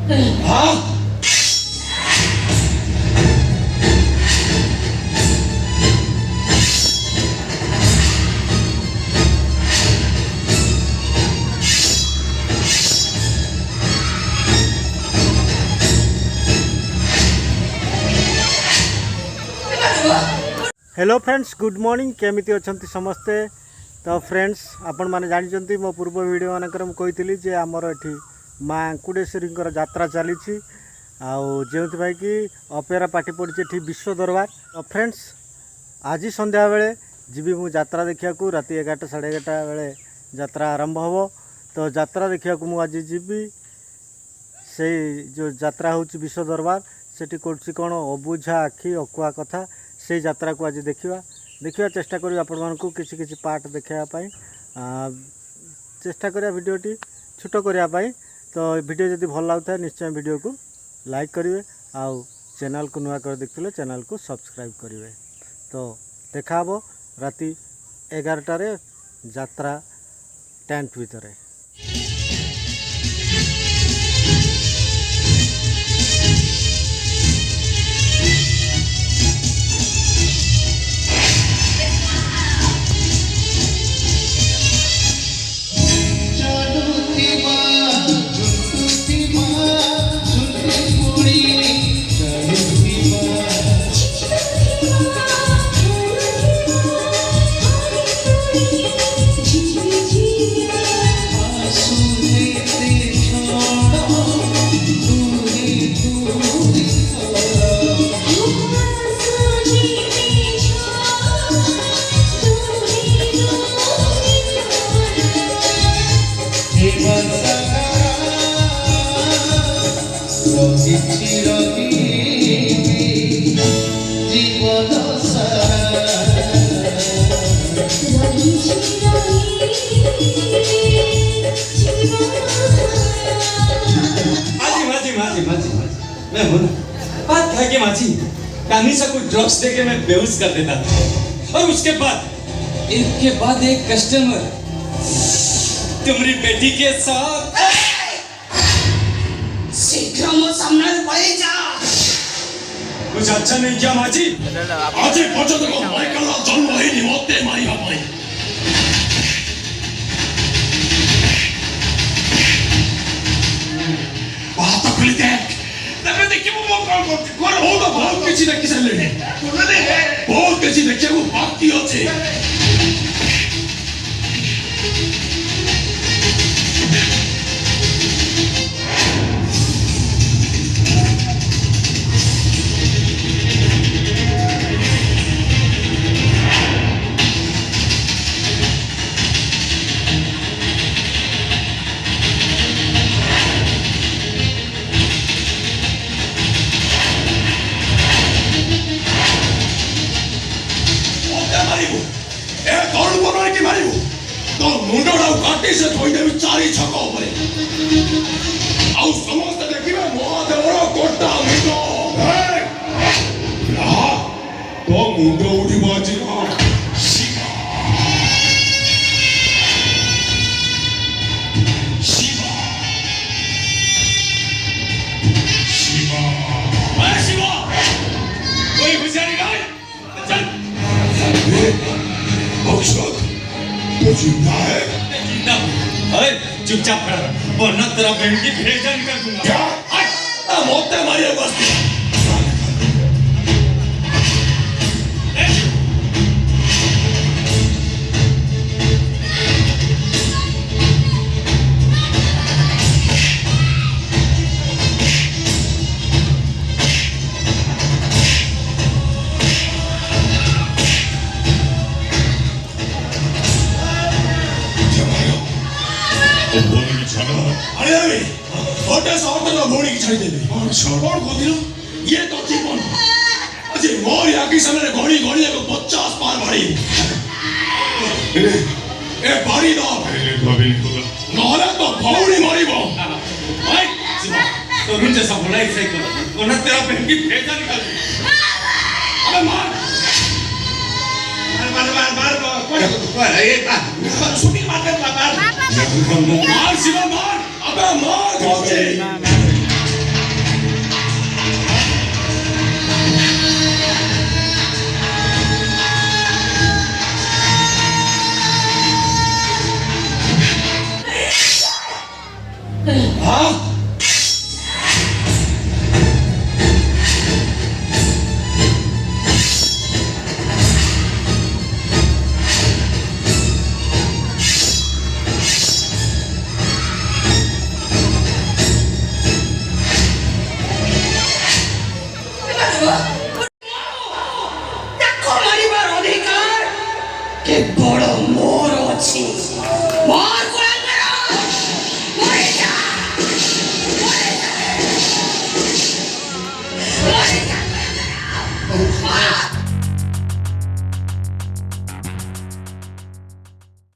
हाँ hello friends good morning केमिति अछंती समस्ते। तो फ्रेंड्स आपण माने जानिचंती मो पूर्व वीडियो मानकर मु कहितली जे हमर एठी मां अंकुडेश्वरींकर यात्रा चली जो भाई कि अपेरा पार्टी पड़ी एठी विश्व दरबार। तो फ्रेंड्स आज संध्या बेले जीवी मु यात्रा देखा राति 11टा साढ़े 11टा बेले यात्रा आरंभ हो। तो यात्रा देखा मु आज जीवी से जो यात्रा होची विश्व दरबार सेठी कोची कोन अबुझा आखि अकुआ कथा से यात्रा को आज देखा चेष्टा करी आपण मानकु किसी किसी पार्ट देखापी चेष्टा करिया वीडियोटी छोट करने। तो वीडियो जदि भल लगता है निश्चय वीडियो को लाइक करेंगे आउ चैनल को नुआ कर देखते चैनल को सब्सक्राइब करेंगे। तो देखा राति 11टारे यात्रा टेंट भितर। मैं हूं ना बात कह के माझी कानी से कुछ ड्रग्स देके मैं बेहोश कर देता था और उसके बाद एक कस्टमर तुम्हारी बेटी के साथ शीघ्र मो सामने पड़े जा। कुछ अच्छा नहीं किया माझी। आज पर्यटक को माइकल जन्म ही निमत्ते मारिबा पई बात खुली देख तबे देखि मो कोन होगा बहुत किछि देखि सले बहुत किछि देखि को बाकी अछि। तो मुंडा काटी से थोड़ी देवी चारी छक ऊपर आउ समस्त देखिबे महादेवर कोटा मुंडो तो मुंडो उड़ी बाजी शिवा शिवा शिवा शिवा कोई होशियारी नहीं चल बख्शत तो जिंदा है। जिंदा अरे चुपचाप खड़ा रह वरना तेरा बहन की भेजा निकाल दूंगा। क्या मोते मारिया बस्ती छोटे शॉट तो भोड़ी की छाई देबे और शॉट कौन खोदिलो ये तो जीवन अजे मोर या की सामने घोड़ी घोड़ी को 50 पार भाड़ी ए भाड़ी दो पहले भाभी को नहले तो भौड़ी मारिबो भाई तो रुन जैसा बोला ऐसे करो वरना तेरा बहन की भेजा निकाल दूंगा। अबे मार मार ये शूटिंग मार दे मार शिवा मार अबे मार हाँ